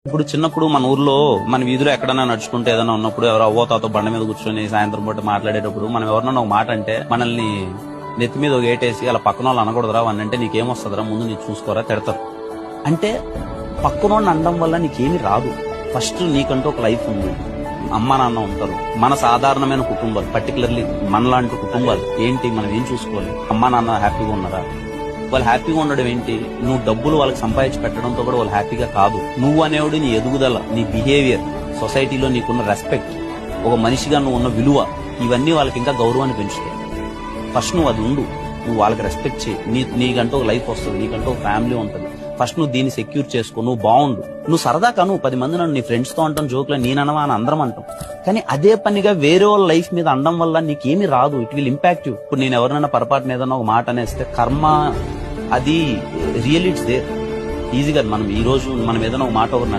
ఇప్పుడు చిన్నప్పుడు మన ఊర్లో మన వీధిలో ఎక్కడైనా నడుచుకుంటే ఏదైనా ఉన్నప్పుడు ఎవరో అవ్వో తాతో బండ మీద కూర్చొని సాయంత్రం పూట మాట్లాడేటప్పుడు మనం ఎవరన్నా ఒక మాట అంటే మనల్ని నెత్తి మీద ఒక ఏటేసి అలా పక్కన వాళ్ళు అనకూడదురా అని అంటే నీకేమొస్తుందిరా ముందు నీకు చూసుకోరా తిడతారు. అంటే పక్కనోడిని అనడం వల్ల నీకేమి రాదు. ఫస్ట్ నీకంటూ ఒక లైఫ్ ఉంది, అమ్మా నాన్న ఉంటారు, మన సాధారణమైన కుటుంబాలు, పర్టికులర్లీ మనలాంటి కుటుంబాలు ఏంటి మనం ఏం చూసుకోవాలి. అమ్మా నాన్న హ్యాపీగా ఉన్నారా? వాళ్ళు హ్యాపీగా ఉండడం ఏంటి? నువ్వు డబ్బులు వాళ్ళకి సంపాదించి పెట్టడంతో కూడా వాళ్ళు హ్యాపీగా కాదు. నువ్వు అనేవాడు నీ ఎదుగుదల, నీ బిహేవియర్, సొసైటీలో నీకున్న రెస్పెక్ట్, ఒక మనిషిగా నువ్వు ఉన్న విలువ, ఇవన్నీ వాళ్ళకి ఇంకా గౌరవాన్ని పెంచుతాయి. ఫస్ట్ నువ్వు అది ఉండు, నువ్వు వాళ్ళకి రెస్పెక్ట్ చేయి. నీకంటూ ఒక లైఫ్ వస్తుంది, నీకంటూ ఒక ఫ్యామిలీ ఉంటుంది. ఫస్ట్ నువ్వు దీన్ని సెక్యూర్ చేసుకో, నువ్వు బాగుండు. నువ్వు సరదా కాను 10 మంది నన్ను నీ ఫ్రెండ్స్ తో అంటాం, జోక్లో నేననవా అని అందరం అంటాం. కానీ అదే పనిగా వేరే వాళ్ళ లైఫ్ మీద అనడం వల్ల నీకేమీ రాదు. It will impact you. ఇప్పుడు నేను ఎవరైనా పొరపాటున ఏదైనా ఒక మాట అనేస్తే కర్మ అది రియల్ ఇట్స్ దేర్ ఈజీగా. మనం ఈ రోజు మనం ఏదైనా ఒక మాట ఒకరు